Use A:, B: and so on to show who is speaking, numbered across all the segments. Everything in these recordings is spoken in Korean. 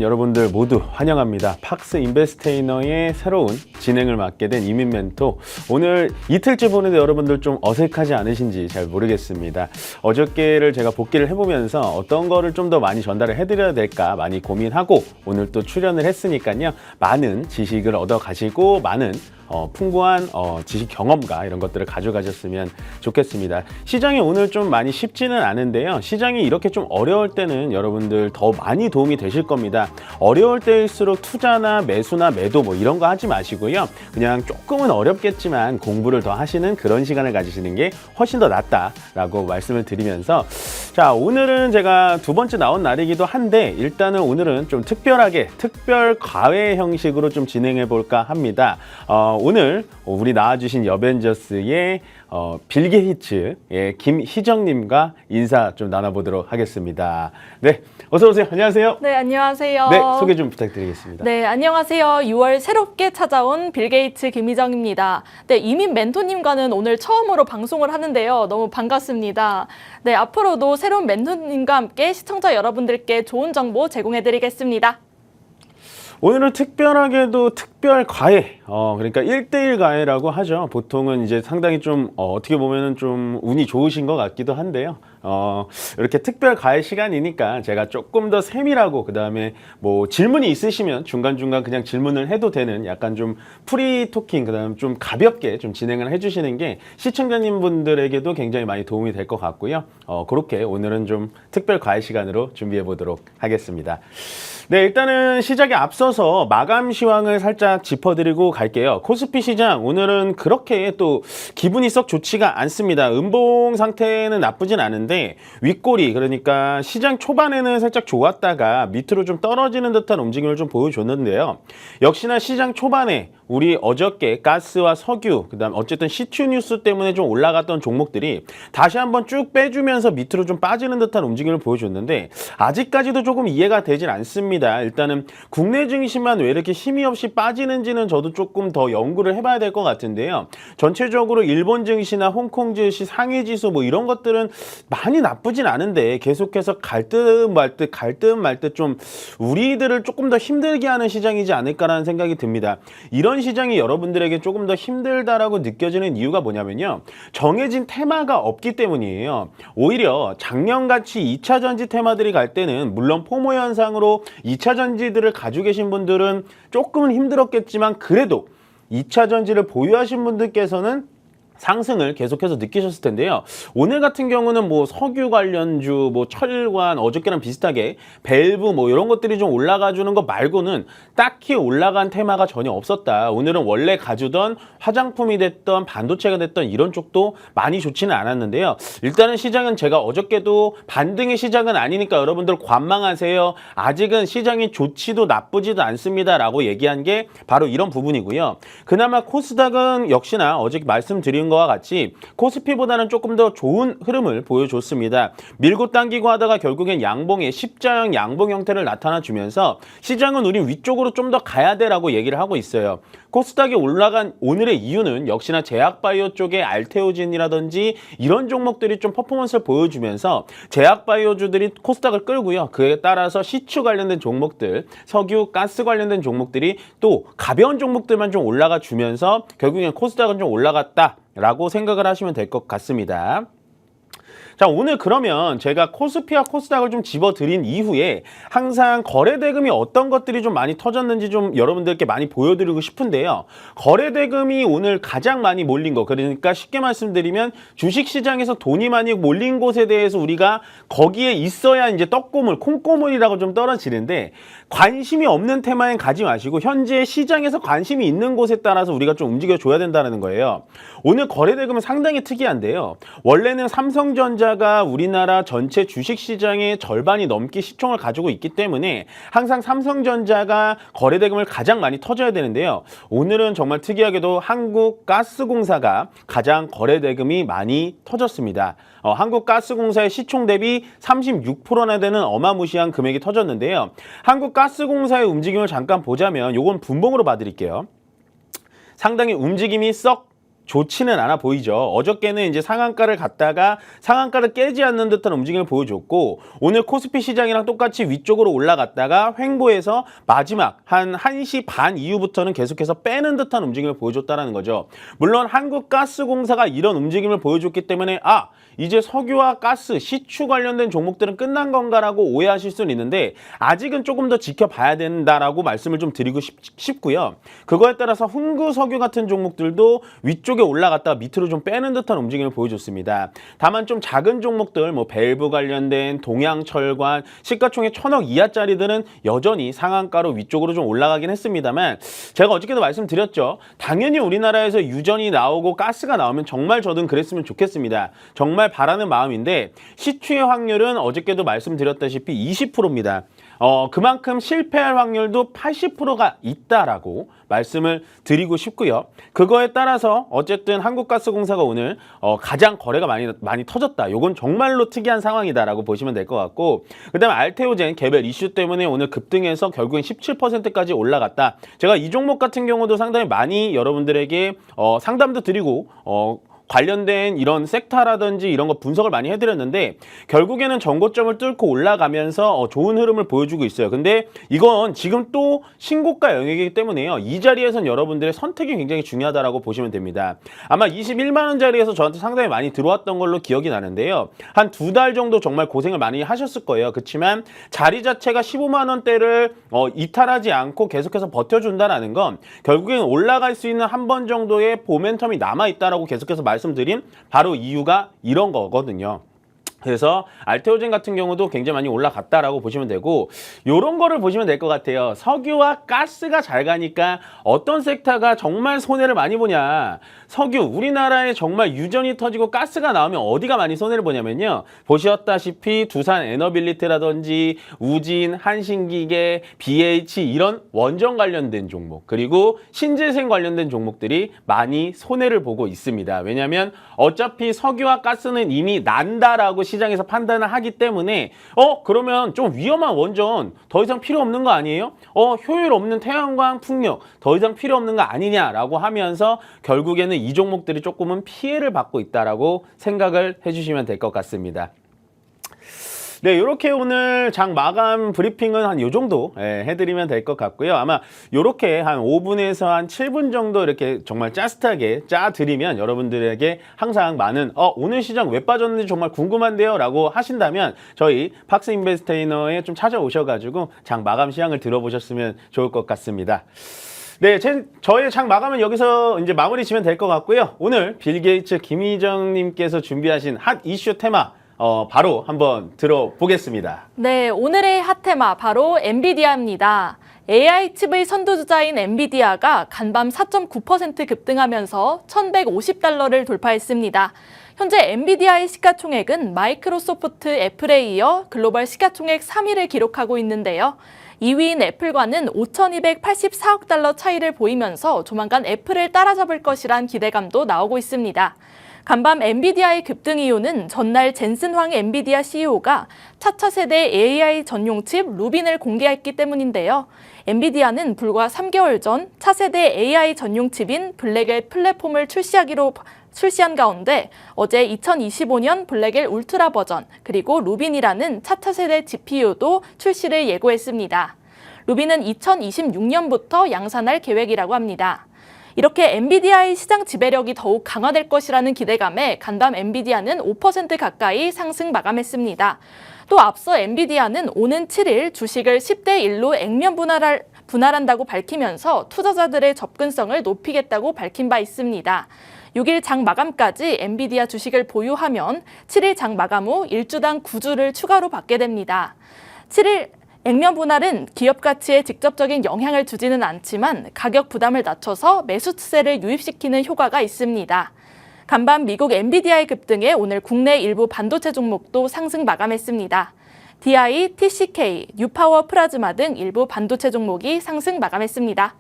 A: 여러분들 모두 환영합니다. 팍스 인베스테이너의 새로운 진행을 맡게 된 이민 멘토. 오늘 이틀째 보는데 여러분들 좀 어색하지 않으신지 잘 모르겠습니다. 어저께를 제가 복귀를 해보면서 어떤 거를 좀 더 많이 전달을 해드려야 될까 많이 고민하고 오늘 또 출연을 했으니까요. 많은 지식을 얻어 가시고 많은 풍부한 지식 경험과 이런 것들을 가져가셨으면 좋겠습니다. 시장이 오늘 좀 많이 쉽지는 않은데요. 시장이 이렇게 좀 어려울 때는 여러분들 더 많이 도움이 되실 겁니다. 어려울 때일수록 투자나 매수나 매도 뭐 이런 거 하지 마시고요. 그냥 조금은 어렵겠지만 공부를 더 하시는 그런 시간을 가지시는 게 훨씬 더 낫다라고 말씀을 드리면서, 자, 오늘은 제가 두 번째 나온 날이기도 한데 일단은 오늘은 좀 특별하게 특별 과외 형식으로 좀 진행해 볼까 합니다. 오늘 우리 나와주신 여벤져스의 빌 게이츠의 김희정님과 인사 좀 나눠보도록 하겠습니다. 네, 어서 오세요. 안녕하세요.
B: 네, 안녕하세요.
A: 네, 소개 좀 부탁드리겠습니다.
B: 네, 안녕하세요. 6월 새롭게 찾아온 빌 게이츠 김희정입니다. 네, 이민 멘토님과는 오늘 처음으로 방송을 하는데요. 너무 반갑습니다. 네, 앞으로도 새로운 멘토님과 함께 시청자 여러분들께 좋은 정보 제공해드리겠습니다.
A: 오늘은 특별하게도 특별 과외, 그러니까 1대1 과외라고 하죠. 보통은 이제 상당히 좀 어떻게 보면은 좀 운이 좋으신 것 같기도 한데요. 이렇게 특별 과외 시간이니까 제가 조금 더 세밀하고, 그 다음에 뭐 질문이 있으시면 중간중간 그냥 질문을 해도 되는 약간 좀 프리 토킹, 그 다음 좀 가볍게 좀 진행을 해주시는 게 시청자님 분들에게도 굉장히 많이 도움이 될 것 같고요. 그렇게 오늘은 좀 특별 과외 시간으로 준비해 보도록 하겠습니다. 네, 일단은 시작에 앞서서 마감 시황을 살짝 짚어드리고 갈게요. 코스피 시장 오늘은 그렇게 또 기분이 썩 좋지가 않습니다. 음봉 상태는 나쁘진 않은데 윗꼬리, 그러니까 시장 초반에는 살짝 좋았다가 밑으로 좀 떨어지는 듯한 움직임을 좀 보여줬는데요. 역시나 시장 초반에 우리 어저께 가스와 석유, 그다음 어쨌든 시추 뉴스 때문에 좀 올라갔던 종목들이 다시 한번 쭉 빼주면서 밑으로 좀 빠지는 듯한 움직임을 보여줬는데 아직까지도 조금 이해가 되진 않습니다. 일단은 국내 증시만 왜 이렇게 힘이 없이 빠지는지는 저도 조금 더 연구를 해봐야 될 것 같은데요. 전체적으로 일본 증시나 홍콩 증시, 상해 지수 뭐 이런 것들은 많이 나쁘진 않은데 계속해서 갈 듯 말 듯 좀 우리들을 조금 더 힘들게 하는 시장이지 않을까라는 생각이 듭니다. 이런 시장이 여러분들에게 조금 더 힘들다라고 느껴지는 이유가 뭐냐면요. 정해진 테마가 없기 때문이에요. 오히려 작년같이 2차 전지 테마들이 갈 때는 물론 포모 현상으로 2차 전지들을 가지고 계신 분들은 조금은 힘들었겠지만 그래도 2차 전지를 보유하신 분들께서는 상승을 계속해서 느끼셨을 텐데요. 오늘 같은 경우는 뭐 석유 관련주, 뭐 철관, 어저께랑 비슷하게 밸브 뭐 이런 것들이 좀 올라가 주는 것 말고는 딱히 올라간 테마가 전혀 없었다. 오늘은 원래 가져던 화장품이 됐던 반도체가 됐던 이런 쪽도 많이 좋지는 않았는데요. 일단은 시장은 제가 어저께도 반등의 시장은 아니니까 여러분들 관망하세요. 아직은 시장이 좋지도 나쁘지도 않습니다 라고 얘기한 게 바로 이런 부분이고요. 그나마 코스닥은 역시나 어제 말씀드린 것과 같이 코스피보다는 조금 더 좋은 흐름을 보여줬습니다. 밀고 당기고 하다가 결국엔 양봉의 십자형 양봉 형태를 나타나주면서 시장은 우리 위쪽으로 좀 더 가야 돼라고 얘기를 하고 있어요. 코스닥이 올라간 오늘의 이유는 역시나 제약바이오 쪽의 알테오진이라든지 이런 종목들이 좀 퍼포먼스를 보여주면서 제약바이오주들이 코스닥을 끌고요. 그에 따라서 시추 관련된 종목들, 석유, 가스 관련된 종목들이 또 가벼운 종목들만 좀 올라가 주면서 결국엔 코스닥은 좀 올라갔다라고 생각을 하시면 될 것 같습니다. 자, 오늘 그러면 제가 코스피와 코스닥을 좀 집어드린 이후에 항상 거래대금이 어떤 것들이 좀 많이 터졌는지 좀 여러분들께 많이 보여드리고 싶은데요. 거래대금이 오늘 가장 많이 몰린 거, 그러니까 쉽게 말씀드리면 주식시장에서 돈이 많이 몰린 곳에 대해서 우리가 거기에 있어야 이제 떡고물, 콩고물이라고 좀 떨어지는데 관심이 없는 테마엔 가지 마시고 현재 시장에서 관심이 있는 곳에 따라서 우리가 좀 움직여줘야 된다는 거예요. 오늘 거래대금은 상당히 특이한데요. 원래는 삼성전자가 우리나라 전체 주식시장의 절반이 넘게 시총을 가지고 있기 때문에 항상 삼성전자가 거래대금을 가장 많이 터져야 되는데요. 오늘은 정말 특이하게도 한국가스공사가 가장 거래대금이 많이 터졌습니다. 한국가스공사의 시총 대비 36%나 되는 어마무시한 금액이 터졌는데요. 한국가스공사의 움직임을 잠깐 보자면 요건 분봉으로 봐드릴게요. 상당히 움직임이 썩 좋지는 않아 보이죠. 어저께는 이제 상한가를 갔다가 상한가를 깨지 않는 듯한 움직임을 보여줬고 오늘 코스피 시장이랑 똑같이 위쪽으로 올라갔다가 횡보해서 마지막 한 1시 반 이후부터는 계속해서 빼는 듯한 움직임을 보여줬다는 거죠. 물론 한국가스공사가 이런 움직임을 보여줬기 때문에 이제 석유와 가스, 시추 관련된 종목들은 끝난 건가라고 오해하실 수는 있는데 아직은 조금 더 지켜봐야 된다라고 말씀을 좀 드리고 싶고요. 그거에 따라서 흥구석유 같은 종목들도 위쪽에 올라갔다가 밑으로 좀 빼는 듯한 움직임을 보여줬습니다. 다만 좀 작은 종목들, 뭐 밸브 관련된 동양철관, 시가총액 1,000억 이하짜리들은 여전히 상한가로 위쪽으로 좀 올라가긴 했습니다만 제가 어저께도 말씀드렸죠. 당연히 우리나라에서 유전이 나오고 가스가 나오면 정말 저는 그랬으면 좋겠습니다. 정말 바라는 마음인데 시추의 확률은 어저께도 말씀드렸다시피 20%입니다. 그만큼 실패할 확률도 80%가 있다라고 말씀을 드리고 싶고요. 그거에 따라서 어쨌든 한국가스공사가 오늘 가장 거래가 많이 터졌다. 이건 정말로 특이한 상황이다라고 보시면 될 것 같고 그다음에 알테오젠 개별 이슈 때문에 오늘 급등해서 결국엔 17%까지 올라갔다. 제가 이 종목 같은 경우도 상당히 많이 여러분들에게 상담도 드리고 관련된 이런 섹터라든지 이런 거 분석을 많이 해드렸는데 결국에는 전고점을 뚫고 올라가면서 좋은 흐름을 보여주고 있어요. 근데 이건 지금 또 신고가 영역이기 때문에요. 이 자리에선 여러분들의 선택이 굉장히 중요하다고 보시면 됩니다. 아마 21만 원짜리에서 저한테 상당히 많이 들어왔던 걸로 기억이 나는데요. 한 2달 정도 정말 고생을 많이 하셨을 거예요. 그렇지만 자리 자체가 15만 원대를 이탈하지 않고 계속해서 버텨준다는 건 결국에는 올라갈 수 있는 한 번 정도의 모멘텀이 남아있다라고 계속해서 말씀드린 바로 이유가 이런 거거든요. 그래서 알테오젠 같은 경우도 굉장히 많이 올라갔다라고 보시면 되고 요런 거를 보시면 될 것 같아요. 석유와 가스가 잘 가니까 어떤 섹터가 정말 손해를 많이 보냐. 석유, 우리나라에 정말 유전이 터지고 가스가 나오면 어디가 많이 손해를 보냐면요. 보셨다시피 두산 에너빌리티라든지 우진, 한신기계, BH 이런 원전 관련된 종목 그리고 신재생 관련된 종목들이 많이 손해를 보고 있습니다. 왜냐하면 어차피 석유와 가스는 이미 난다라고 시장에서 판단을 하기 때문에 그러면 좀 위험한 원전 더 이상 필요 없는 거 아니에요? 효율 없는 태양광 풍력 더 이상 필요 없는 거 아니냐라고 하면서 결국에는 이 종목들이 조금은 피해를 받고 있다라고 생각을 해주시면 될 것 같습니다. 네, 이렇게 오늘 장 마감 브리핑은 한 요 정도 해드리면 될 것 같고요. 아마 이렇게 한 5분에서 한 7분 정도 이렇게 정말 짜릿하게 짜드리면 여러분들에게 항상 많은 오늘 시장 왜 빠졌는지 정말 궁금한데요 라고 하신다면 저희 박스 인베스테이너에 좀 찾아오셔가지고 장 마감 시향을 들어보셨으면 좋을 것 같습니다. 네, 저의 장 마감은 여기서 이제 마무리 지면 될 것 같고요. 오늘 빌 게이츠 김희정님께서 준비하신 핫 이슈 테마 바로 한번 들어보겠습니다.
B: 네, 오늘의 핫테마 바로 엔비디아입니다. AI 칩의 선두주자인 엔비디아가 간밤 4.9% 급등하면서 1,150달러를 돌파했습니다. 현재 엔비디아의 시가총액은 마이크로소프트, 애플에 이어 글로벌 시가총액 3위를 기록하고 있는데요. 2위인 애플과는 5,284억 달러 차이를 보이면서 조만간 애플을 따라잡을 것이란 기대감도 나오고 있습니다. 간밤 엔비디아의 급등 이유는 전날 젠슨 황 엔비디아 CEO가 차차 세대 AI 전용 칩 루빈을 공개했기 때문인데요. 엔비디아는 불과 3개월 전 차세대 AI 전용 칩인 블랙엘 플랫폼을 출시한 가운데 어제 2025년 블랙엘 울트라 버전 그리고 루빈이라는 차차 세대 GPU도 출시를 예고했습니다. 루빈은 2026년부터 양산할 계획이라고 합니다. 이렇게 엔비디아의 시장 지배력이 더욱 강화될 것이라는 기대감에 간밤 엔비디아는 5% 가까이 상승 마감했습니다. 또 앞서 엔비디아는 오는 7일 주식을 10대 1로 액면 분할한다고 밝히면서 투자자들의 접근성을 높이겠다고 밝힌 바 있습니다. 6일 장 마감까지 엔비디아 주식을 보유하면 7일 장 마감 후 1주당 9주를 추가로 받게 됩니다. 7일 액면 분할은 기업 가치에 직접적인 영향을 주지는 않지만 가격 부담을 낮춰서 매수세를 유입시키는 효과가 있습니다. 간밤 미국 엔비디아의 급등에 오늘 국내 일부 반도체 종목도 상승 마감했습니다. DI, TCK, 뉴파워 플라즈마 등 일부 반도체 종목이 상승 마감했습니다.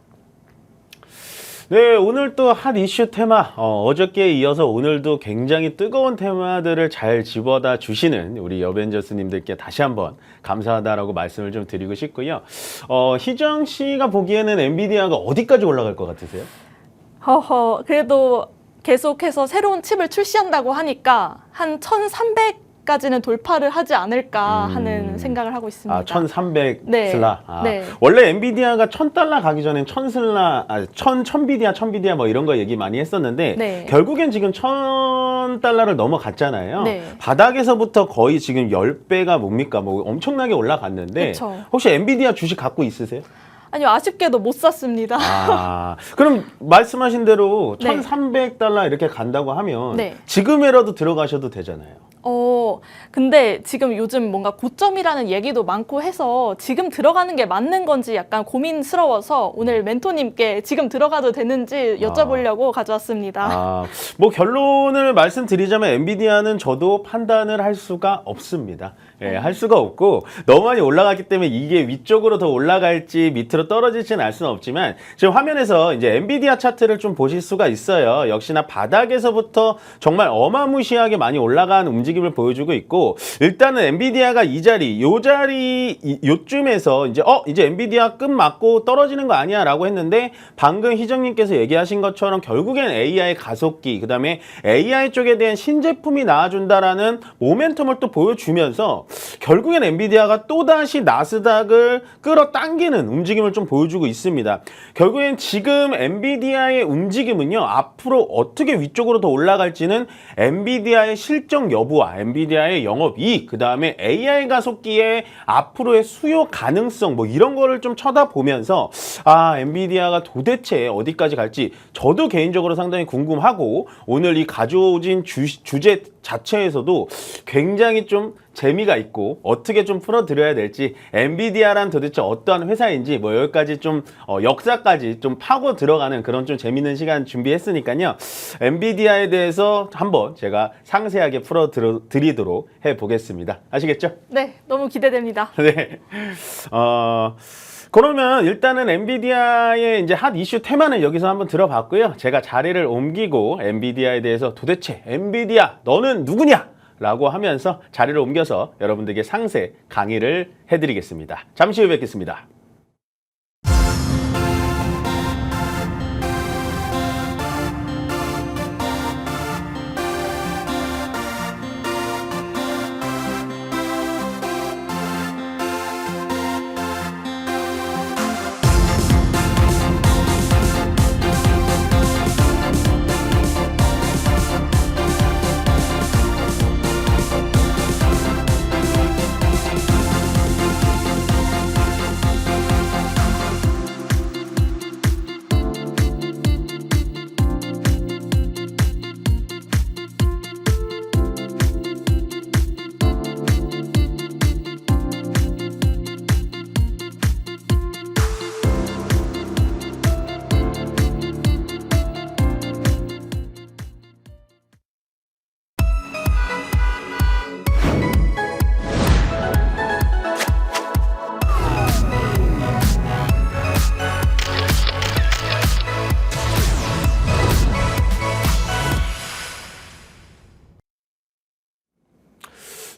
A: 네, 오늘 또 핫 이슈 테마 어저께에 이어서 오늘도 굉장히 뜨거운 테마들을 잘 집어다 주시는 우리 여벤져스님들께 다시 한번 감사하다라고 말씀을 좀 드리고 싶고요. 희정 씨가 보기에는 엔비디아가 어디까지 올라갈 것 같으세요?
B: 그래도 계속해서 새로운 칩을 출시한다고 하니까 한 1,300까지는 돌파를 하지 않을까 하는 생각을 하고 있습니다.
A: 아, 1,300
B: 네.
A: 슬라. 아,
B: 네.
A: 원래 엔비디아가 $1,000 가기 전엔 1000슬라, 1000비디아 뭐 이런 거 얘기 많이 했었는데
B: 네.
A: 결국엔 지금 $1,000를 넘어갔잖아요.
B: 네.
A: 바닥에서부터 거의 지금 10배가 뭡니까? 뭐 엄청나게 올라갔는데
B: 그쵸.
A: 혹시 엔비디아 주식 갖고 있으세요?
B: 아니요, 아쉽게도 못 샀습니다.
A: 아, 그럼 말씀하신 대로
B: 네.
A: $1,300 이렇게 간다고 하면
B: 네.
A: 지금이라도 들어가셔도 되잖아요.
B: 근데 지금 요즘 뭔가 고점이라는 얘기도 많고 해서 지금 들어가는 게 맞는 건지 약간 고민스러워서 오늘 멘토님께 지금 들어가도 되는지 여쭤보려고 가져왔습니다.
A: 아, 뭐 결론을 말씀드리자면 엔비디아는 저도 판단을 할 수가 없습니다. 예, 할 수가 없고 너무 많이 올라갔기 때문에 이게 위쪽으로 더 올라갈지 밑으로 떨어질지는 알 수는 없지만 지금 화면에서 이제 엔비디아 차트를 좀 보실 수가 있어요. 역시나 바닥에서부터 정말 어마무시하게 많이 올라간 움직임을 보여주고 있고 일단은 엔비디아가 요쯤에서 이제 엔비디아 끝 맞고 떨어지는 거 아니야라고 했는데 방금 희정님께서 얘기하신 것처럼 결국엔 AI 가속기 그다음에 AI 쪽에 대한 신제품이 나와준다라는 모멘텀을 또 보여주면서 결국엔 엔비디아가 또다시 나스닥을 끌어당기는 움직임을 좀 보여주고 있습니다. 결국엔 지금 엔비디아의 움직임은요 앞으로 어떻게 위쪽으로 더 올라갈지는 엔비디아의 실적 여부와 엔비디아의 영업이익 그 다음에 AI 가속기의 앞으로의 수요 가능성 뭐 이런 거를 좀 쳐다보면서 엔비디아가 도대체 어디까지 갈지 저도 개인적으로 상당히 궁금하고 오늘 이 가져오신 주제 자체에서도 굉장히 좀 재미가 있고 어떻게 좀 풀어드려야 될지 엔비디아란 도대체 어떠한 회사인지 뭐 여기까지 좀 역사까지 좀 파고 들어가는 그런 좀 재밌는 시간 준비했으니까요. 엔비디아에 대해서 한번 제가 상세하게 풀어드리도록 해보겠습니다. 아시겠죠?
B: 네, 너무 기대됩니다.
A: 네. 그러면 일단은 엔비디아의 이제 핫 이슈 테마는 여기서 한번 들어봤고요. 제가 자리를 옮기고 엔비디아에 대해서 도대체 엔비디아 너는 누구냐? 라고 하면서 자리를 옮겨서 여러분들에게 상세 강의를 해드리겠습니다. 잠시 후에 뵙겠습니다.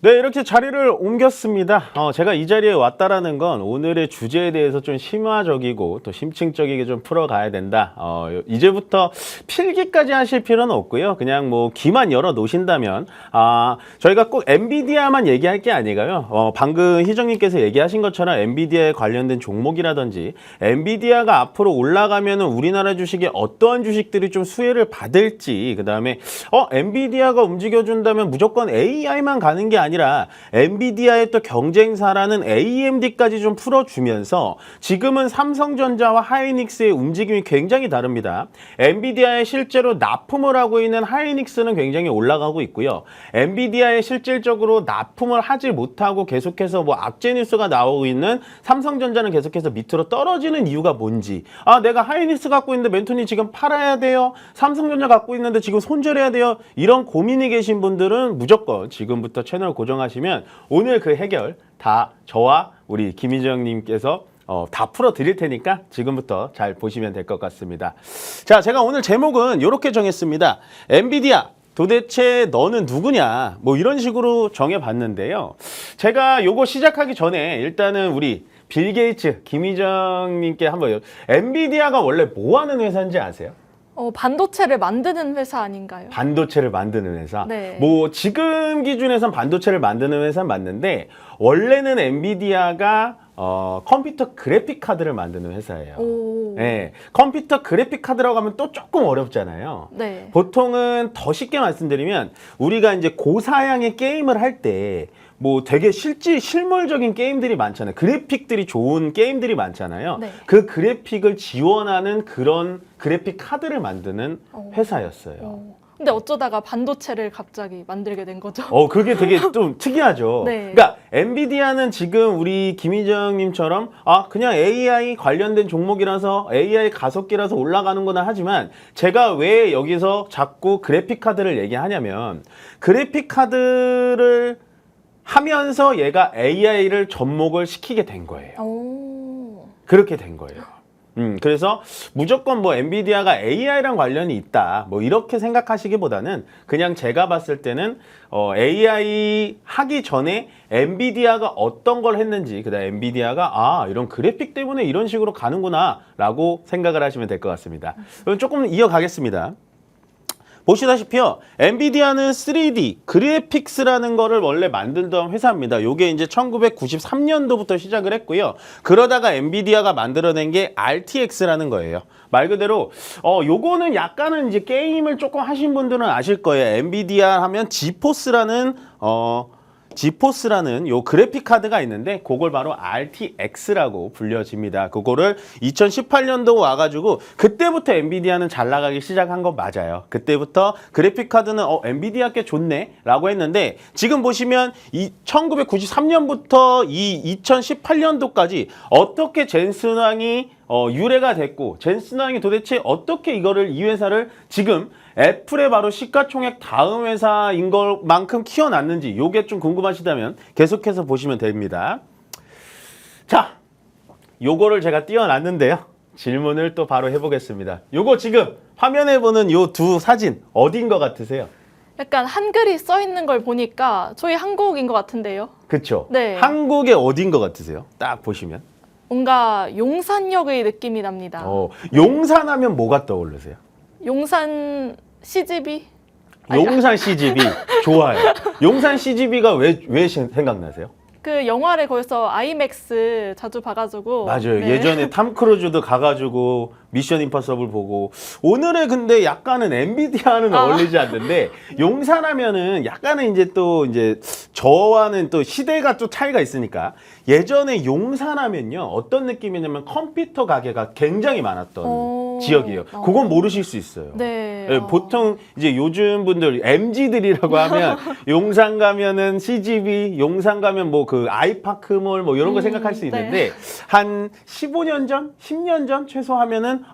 A: 네, 이렇게 자리를 옮겼습니다. 제가 이 자리에 왔다라는 건 오늘의 주제에 대해서 좀 심화적이고 또 심층적이게 좀 풀어가야 된다. 이제부터 필기까지 하실 필요는 없고요. 그냥 뭐 귀만 열어 놓으신다면 저희가 꼭 엔비디아만 얘기할 게 아니고요. 방금 희정님께서 얘기하신 것처럼 엔비디아에 관련된 종목이라든지 엔비디아가 앞으로 올라가면은 우리나라 주식에 어떠한 주식들이 좀 수혜를 받을지 그 다음에 엔비디아가 움직여준다면 무조건 AI만 가는 게 아니라 엔비디아의 또 경쟁사라는 AMD까지 좀 풀어주면서 지금은 삼성전자와 하이닉스의 움직임이 굉장히 다릅니다. 엔비디아에 실제로 납품을 하고 있는 하이닉스는 굉장히 올라가고 있고요. 엔비디아에 실질적으로 납품을 하지 못하고 계속해서 뭐 악재 뉴스가 나오고 있는 삼성전자는 계속해서 밑으로 떨어지는 이유가 뭔지 내가 하이닉스 갖고 있는데 멘토니 지금 팔아야 돼요. 삼성전자 갖고 있는데 지금 손절해야 돼요. 이런 고민이 계신 분들은 무조건 지금부터 채널 고정하시면 오늘 그 해결 다 저와 우리 김희정님께서 다 풀어드릴 테니까 지금부터 잘 보시면 될 것 같습니다. 자, 제가 오늘 제목은 이렇게 정했습니다. 엔비디아 도대체 너는 누구냐? 뭐 이런 식으로 정해봤는데요. 제가 요거 시작하기 전에 일단은 우리 빌 게이츠 김희정님께 한번 엔비디아가 원래 뭐 하는 회사인지 아세요?
B: 반도체를 만드는 회사 아닌가요?
A: 반도체를 만드는 회사.
B: 네.
A: 뭐 지금 기준에선 반도체를 만드는 회사는 맞는데 원래는 엔비디아가 컴퓨터 그래픽 카드를 만드는 회사예요.
B: 오.
A: 네, 컴퓨터 그래픽 카드라고 하면 또 조금 어렵잖아요.
B: 네.
A: 보통은 더 쉽게 말씀드리면 우리가 이제 고사양의 게임을 할 때 뭐 되게 실물적인 게임들이 많잖아요. 그래픽들이 좋은 게임들이 많잖아요.
B: 네.
A: 그 그래픽을 지원하는 그런 그래픽 카드를 만드는 회사였어요.
B: 근데 어쩌다가 반도체를 갑자기 만들게 된 거죠?
A: 그게 되게 좀 특이하죠.
B: 네.
A: 그러니까 엔비디아는 지금 우리 김희정님처럼 그냥 AI 관련된 종목이라서 AI 가속기라서 올라가는구나 하지만 제가 왜 여기서 자꾸 그래픽 카드를 얘기하냐면 그래픽 카드를 하면서 얘가 AI를 접목을 시키게 된 거예요.
B: 오.
A: 그렇게 된 거예요. 그래서 무조건 뭐 엔비디아가 AI랑 관련이 있다 뭐 이렇게 생각하시기보다는 그냥 제가 봤을 때는 AI 하기 전에 엔비디아가 어떤 걸 했는지 그다음 엔비디아가 이런 그래픽 때문에 이런 식으로 가는구나 라고 생각을 하시면 될 것 같습니다. 그럼 조금 이어가겠습니다. 보시다시피요, 엔비디아는 3D 그래픽스라는 거를 원래 만들던 회사입니다. 요게 이제 1993년도부터 시작을 했고요. 그러다가 엔비디아가 만들어낸 게 RTX라는 거예요. 말 그대로 요거는 약간은 이제 게임을 조금 하신 분들은 아실 거예요. 엔비디아 하면 지포스라는 요 그래픽 카드가 있는데 그걸 바로 RTX라고 불려집니다. 그거를 2018년도 와가지고 그때부터 엔비디아는 잘 나가기 시작한 거 맞아요. 그때부터 그래픽 카드는 엔비디아 게 좋네 라고 했는데 지금 보시면 1993년부터 이 2018년도까지 어떻게 젠슨왕이 유래가 됐고 젠슨왕이 도대체 어떻게 이 회사를 지금 애플의 바로 시가총액 다음 회사인 것만큼 키워놨는지 요게 좀 궁금하시다면 계속해서 보시면 됩니다. 자, 요거를 제가 띄워놨는데요. 질문을 또 바로 해보겠습니다. 요거 지금 화면에 보는 요 두 사진 어딘 것 같으세요?
B: 약간 한글이 써 있는 걸 보니까 저희 한국인 것 같은데요.
A: 그쵸?
B: 네.
A: 한국의 어딘 것 같으세요? 딱 보시면.
B: 뭔가 용산역의 느낌이 납니다.
A: 용산하면 뭐가 떠오르세요?
B: 용산 CGV?
A: 용산 CGV 좋아요. 용산 CGV가 왜 생각나세요?
B: 그 영화를 거기서 아이맥스 자주 봐가지고.
A: 맞아요.
B: 네.
A: 예전에 탐 크루즈도 가가지고 미션 임파서블 보고 오늘의 근데 약간은 엔비디아는 어울리지 않는데 용산하면은 약간은 이제 또 이제 저와는 또 시대가 또 차이가 있으니까 예전에 용산하면요 어떤 느낌이냐면 컴퓨터 가게가 굉장히 많았던 지역이에요. 그건 모르실 수 있어요.
B: 네.
A: 네, 보통 이제 요즘 분들 MZ들이라고 하면 용산 가면은 CGV, 용산 가면 뭐 그 아이파크몰 뭐 이런 거 생각할 수 있는데 한 15년 전, 10년 전 최소 하면은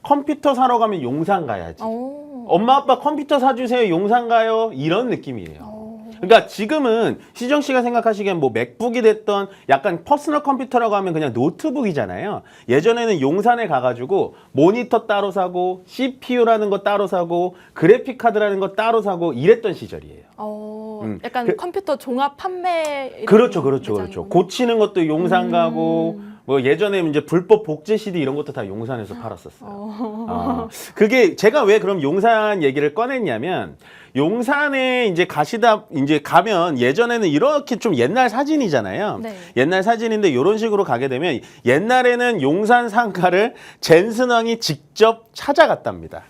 A: 컴퓨터 사러 가면 용산 가야지. 엄마 아빠 컴퓨터 사주세요. 용산 가요. 이런 느낌이에요. 그러니까 지금은 시정 씨가 생각하시기엔 뭐 맥북이 됐던 약간 퍼스널 컴퓨터라고 하면 그냥 노트북이잖아요. 예전에는 용산에 가가지고 모니터 따로 사고 CPU라는 거 따로 사고 그래픽 카드라는 거 따로 사고 이랬던 시절이에요.
B: 약간 컴퓨터 종합 판매.
A: 그렇죠. 고치는 것도 용산 가고 뭐 예전에 이제 불법 복제 CD 이런 것도 다 용산에서 팔았었어요. 그게 제가 왜 그럼 용산 얘기를 꺼냈냐면 용산에 이제 가면 예전에는 이렇게 좀 옛날 사진이잖아요.
B: 네.
A: 옛날 사진인데 이런 식으로 가게 되면 옛날에는 용산 상가를 젠슨왕이 직접 찾아갔답니다.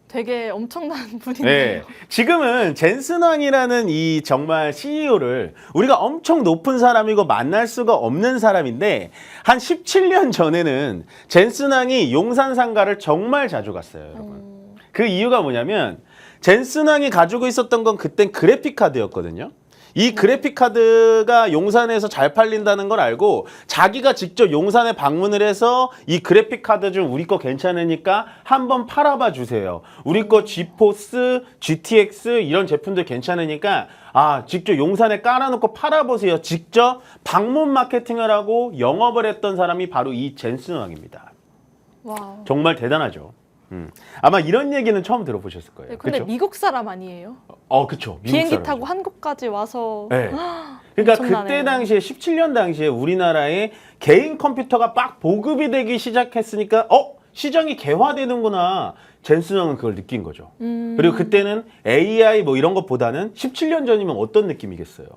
B: 되게 엄청난 분이네요.
A: 네. 지금은 젠슨왕이라는 이 정말 CEO를 우리가 엄청 높은 사람이고 만날 수가 없는 사람인데 한 17년 전에는 젠슨왕이 용산 상가를 정말 자주 갔어요, 여러분. 그 이유가 뭐냐면 젠슨왕이 가지고 있었던 건 그땐 그래픽 카드였거든요. 이 그래픽 카드가 용산에서 잘 팔린다는 걸 알고 자기가 직접 용산에 방문을 해서 이 그래픽 카드 좀 우리 거 괜찮으니까 한번 팔아봐 주세요. 우리 거 지포스, GTX 이런 제품들 괜찮으니까 직접 용산에 깔아놓고 팔아보세요. 직접 방문 마케팅을 하고 영업을 했던 사람이 바로 이 젠슨왕입니다.
B: 와우.
A: 정말 대단하죠. 아마 이런 얘기는 처음 들어보셨을 거예요.
B: 네, 근데
A: 그쵸?
B: 미국 사람 아니에요?
A: 그쵸. 미국
B: 비행기
A: 사람이죠.
B: 타고 한국까지 와서.
A: 네. 그러니까
B: 엄청나네요.
A: 그때 당시에 17년 당시에 우리나라에 개인 컴퓨터가 막 보급이 되기 시작했으니까 시장이 개화되는구나. 젠슨왕은 그걸 느낀 거죠. 그리고 그때는 AI 뭐 이런 것보다는 17년 전이면 어떤 느낌이겠어요?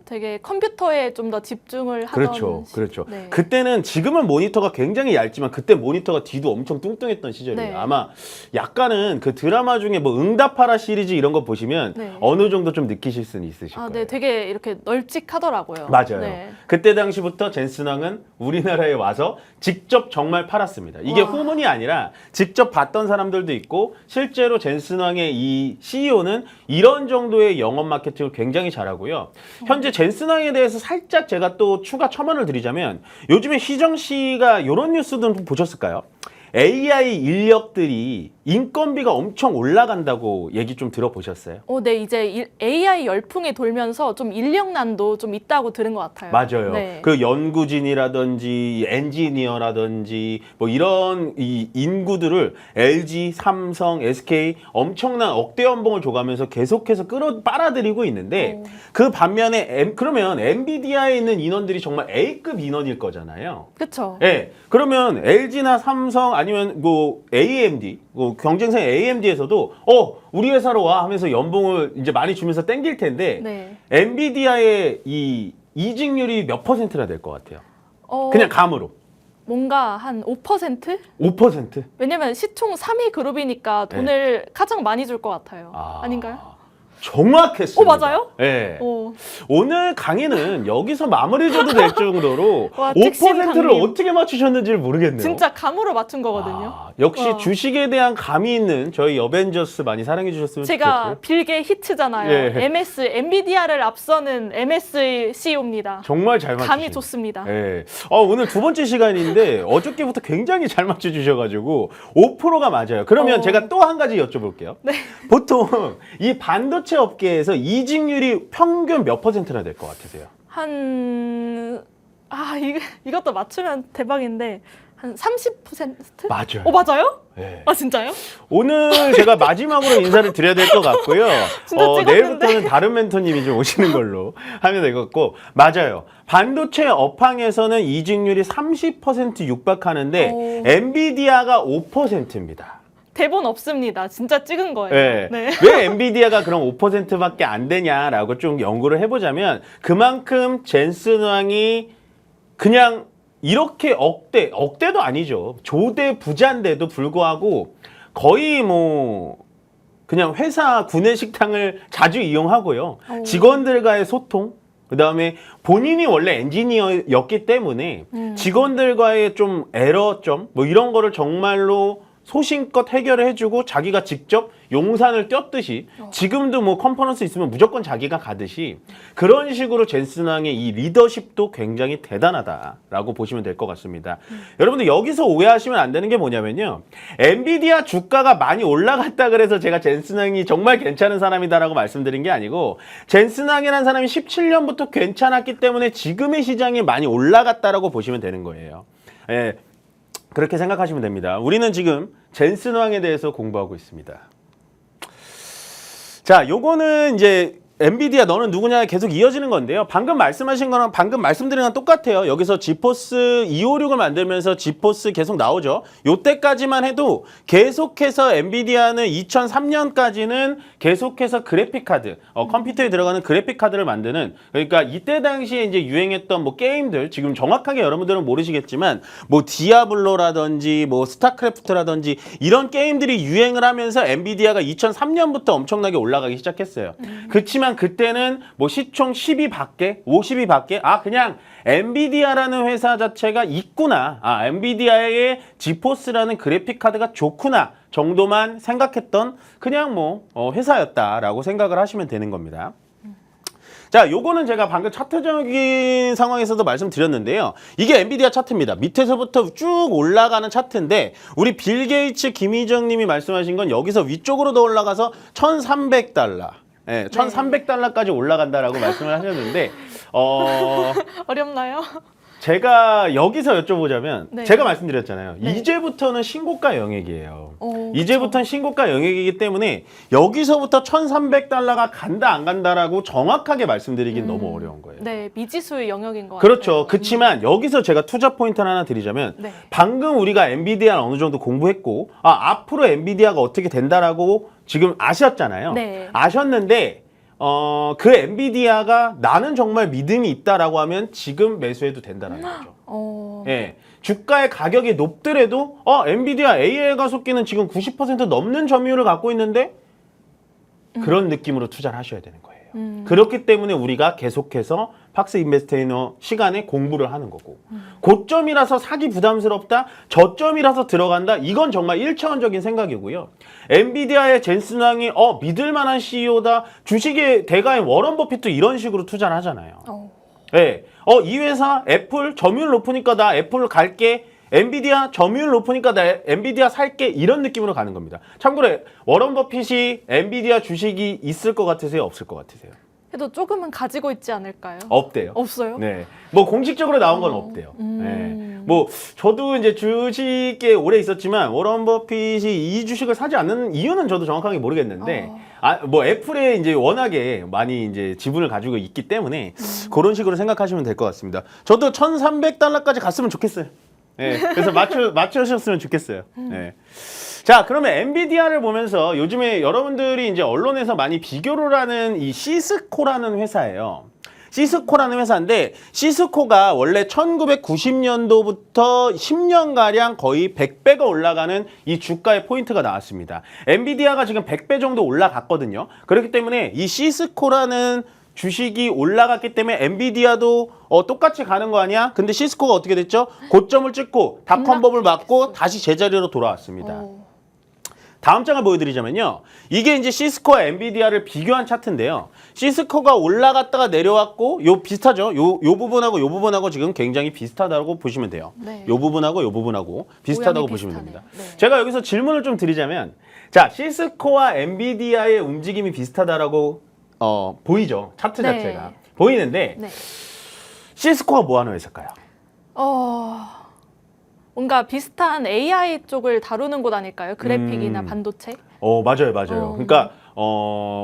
B: 되게 컴퓨터에 좀 더 집중을 하던
A: 그렇죠, 그렇죠.
B: 네.
A: 그때는 지금은 모니터가 굉장히 얇지만 그때 모니터가 뒤도 엄청 뚱뚱했던 시절이에요.
B: 네.
A: 아마 약간은 그 드라마 중에 뭐 응답하라 시리즈 이런 거 보시면
B: 네.
A: 어느 정도 좀 느끼실 수는 있으실
B: 아,
A: 거예요.
B: 네, 되게 이렇게 널찍하더라고요.
A: 맞아요.
B: 네.
A: 그때 당시부터 젠슨왕은 우리나라에 와서 직접 정말 팔았습니다. 이게
B: 와.
A: 후문이 아니라 직접 봤던 사람들도 있고 실제로 젠슨왕의 이 CEO는 이런 정도의 영업 마케팅을 굉장히 잘하고요. 현재 젠슨왕에 대해서 살짝 제가 또 추가 첨언을 드리자면 요즘에 희정 씨가 이런 뉴스도 좀 보셨을까요? AI 인력들이 인건비가 엄청 올라간다고 얘기 좀 들어보셨어요?
B: 네, 이제 AI 열풍이 돌면서 좀 인력난도 좀 있다고 들은 것 같아요.
A: 맞아요.
B: 네.
A: 그 연구진이라든지 엔지니어라든지 뭐 이런 이 인구들을 LG, 삼성, SK 엄청난 억대 연봉을 줘가면서 계속해서 빨아들이고 있는데 그 반면에 그러면 엔비디아에 있는 인원들이 정말 A급 인원일 거잖아요.
B: 그렇죠.
A: 예. 그러면 LG나 삼성 아니면 뭐 AMD, 뭐 경쟁사 AMD에서도 우리 회사로 와 하면서 연봉을 이제 많이 주면서 땡길 텐데
B: 네.
A: 엔비디아의 이 이직률이 몇 퍼센트나 될 것 같아요?
B: 어,
A: 그냥 감으로.
B: 뭔가 한 5%?
A: 5%?
B: 왜냐면 시총 3위 그룹이니까 돈을 가장 많이 줄 것 같아요. 아닌가요?
A: 정확했습니다.
B: 맞아요?
A: 예.
B: 오.
A: 오늘 강의는 여기서 마무리 줘도 될 정도로
B: 와, 특신
A: 5%를
B: 강림.
A: 어떻게 맞추셨는지를 모르겠네요.
B: 진짜 감으로 맞춘 거거든요.
A: 역시
B: 와.
A: 주식에 대한 감이 있는 저희 어벤져스 많이 사랑해 주셨으면
B: 제가
A: 좋겠고요.
B: 빌게 히트잖아요.
A: 예.
B: MS, 엔비디아를 앞서는 MS의 CEO입니다.
A: 정말 잘 맞추시네요.
B: 감이 좋습니다.
A: 예. 오늘 두 번째 시간인데 어저께부터 굉장히 잘 맞춰주셔가지고 5%가 맞아요. 그러면 제가 또 한 가지 여쭤볼게요.
B: 네.
A: 보통 이 반도체 업계에서 이직률이 평균 몇 퍼센트나 될 것 같으세요?
B: 이것도 맞추면 대박인데 한 30%?
A: 맞아요.
B: 맞아요?
A: 예.
B: 아, 진짜요?
A: 오늘 제가 마지막으로 인사를 드려야 될 것 같고요.
B: 진짜 찍었는데.
A: 내일부터는 다른 멘토님이 좀 오시는 걸로 하면 될 것 같고 맞아요. 반도체 업황에서는 이직률이 30% 육박하는데
B: 오.
A: 엔비디아가 5%입니다.
B: 대본 없습니다. 진짜 찍은 거예요.
A: 네.
B: 네.
A: 왜 엔비디아가 그럼 5%밖에 안 되냐라고 좀 연구를 해보자면 그만큼 젠슨왕이 그냥 이렇게 억대도 아니죠. 조대 부자인데도 불구하고 거의 뭐 그냥 회사 구내식당을 자주 이용하고요. 직원들과의 소통, 그다음에 본인이 원래 엔지니어였기 때문에 직원들과의 좀 에러점 뭐 이런 거를 정말로 소신껏 해결을 해주고 자기가 직접 용산을 뛰었듯이 지금도 뭐 컨퍼런스 있으면 무조건 자기가 가듯이 그런 식으로 젠슨왕의 이 리더십도 굉장히 대단하다라고 보시면 될 것 같습니다. 여러분들 여기서 오해하시면 안 되는 게 뭐냐면요. 엔비디아 주가가 많이 올라갔다 그래서 제가 젠슨왕이 정말 괜찮은 사람이다라고 말씀드린 게 아니고 젠슨왕이라는 사람이 17년부터 괜찮았기 때문에 지금의 시장이 많이 올라갔다라고 보시면 되는 거예요. 예. 그렇게 생각하시면 됩니다. 우리는 지금 젠슨왕에 대해서 공부하고 있습니다. 자, 요거는 이제 엔비디아 너는 누구냐 계속 이어지는 건데요. 방금 말씀하신 거랑 방금 말씀드린 거랑 똑같아요. 여기서 지포스 256을 만들면서 지포스 계속 나오죠. 요때까지만 해도 계속해서 엔비디아는 2003년까지는 계속해서 그래픽카드, 컴퓨터에 들어가는 그래픽카드를 만드는 그러니까 이때 당시에 이제 유행했던 뭐 게임들 지금 정확하게 여러분들은 모르시겠지만 뭐 디아블로라든지 뭐 스타크래프트라든지 이런 게임들이 유행을 하면서 엔비디아가 2003년부터 엄청나게 올라가기 시작했어요. 그렇지만 그때는 뭐 시총 10위 밖에 50위 밖에 그냥 엔비디아라는 회사 자체가 있구나 엔비디아의 지포스라는 그래픽 카드가 좋구나 정도만 생각했던 그냥 뭐 회사였다라고 생각을 하시면 되는 겁니다. 자, 요거는 제가 방금 차트적인 상황에서도 말씀드렸는데요. 이게 엔비디아 차트입니다. 밑에서부터 쭉 올라가는 차트인데 우리 빌 게이츠 김희정 님이 말씀하신 건 여기서 위쪽으로 더 올라가서 $1,300. 네, $1,300까지 올라간다라고 말씀을 하셨는데
B: 어렵나요?
A: 제가 여기서 여쭤보자면
B: 네.
A: 제가 말씀드렸잖아요.
B: 네.
A: 이제부터는 신고가 영역이에요.
B: 그쵸.
A: 이제부터는 신고가 영역이기 때문에 여기서부터 1,300달러가 간다 안 간다라고 정확하게 말씀드리긴 너무 어려운 거예요.
B: 네, 미지수의 영역인 것 같아요.
A: 그렇죠. 그렇지만 여기서 제가 투자 포인트를 하나 드리자면
B: 네.
A: 방금 우리가 엔비디아를 어느 정도 공부했고 앞으로 엔비디아가 어떻게 된다라고 지금 아셨잖아요.
B: 네.
A: 아셨는데 그 엔비디아가 나는 정말 믿음이 있다라고 하면 지금 매수해도 된다는 거죠. 예. 주가의 가격이 높더라도 엔비디아 AI 가속기는 지금 90% 넘는 점유율을 갖고 있는데 그런 느낌으로 투자를 하셔야 되는 거예요. 그렇기 때문에 우리가 계속해서 팍스 인베스테이너 시간에 공부를 하는 거고 고점이라서 사기 부담스럽다, 저점이라서 들어간다, 이건 정말 1차원적인 생각이고요. 엔비디아의 젠슨 왕이 믿을 만한 CEO다, 주식의 대가인 워런 버핏도 이런 식으로 투자를 하잖아요. 네. 이 회사 애플 점유율 높으니까 나 애플을 갈게, 엔비디아 점유율 높으니까 나 엔비디아 살게, 이런 느낌으로 가는 겁니다. 참고로 워런 버핏이 엔비디아 주식이 있을 것 같으세요? 없을 것 같으세요?
B: 그래도 조금은 가지고 있지 않을까요?
A: 없대요.
B: 없어요?
A: 네. 뭐 공식적으로 나온 건 없대요. 네. 뭐 저도 이제 주식에 오래 있었지만 워런 버핏이 이 주식을 사지 않는 이유는 저도 정확하게 모르겠는데 뭐 애플에 이제 워낙에 많이 이제 지분을 가지고 있기 때문에 그런 식으로 생각하시면 될 것 같습니다. 저도 1,300달러까지 갔으면 좋겠어요. 네. 그래서 맞추셨으면 좋겠어요. 네. 자, 그러면 엔비디아를 보면서 요즘에 여러분들이 이제 언론에서 많이 비교를 하는 이 시스코라는 회사예요. 시스코라는 회사인데 시스코가 원래 1990년도부터 10년가량 거의 100배가 올라가는 이 주가의 포인트가 나왔습니다. 엔비디아가 지금 100배 정도 올라갔거든요. 그렇기 때문에 이 시스코라는 주식이 올라갔기 때문에 엔비디아도 똑같이 가는 거 아니야? 근데 시스코가 어떻게 됐죠? 고점을 찍고 닷컴법을 맞고 다시 제자리로 돌아왔습니다. 다음 장을 보여드리자면요. 이게 이제 시스코와 엔비디아를 비교한 차트인데요. 시스코가 올라갔다가 내려왔고, 요 비슷하죠? 요 부분하고 요 부분하고 지금 굉장히 비슷하다고 보시면 돼요.
B: 네.
A: 요 부분하고 요 부분하고 비슷하다고
B: 모양이
A: 보시면
B: 비슷하네요.
A: 됩니다.
B: 네.
A: 제가 여기서 질문을 좀 드리자면, 자, 시스코와 엔비디아의 움직임이 비슷하다라고 보이죠? 차트
B: 네.
A: 자체가. 보이는데,
B: 네.
A: 시스코가 뭐 하는 회사일까요?
B: 뭔가 비슷한 AI 쪽을 다루는 곳 아닐까요? 그래픽이나 반도체?
A: 맞아요. 그러니까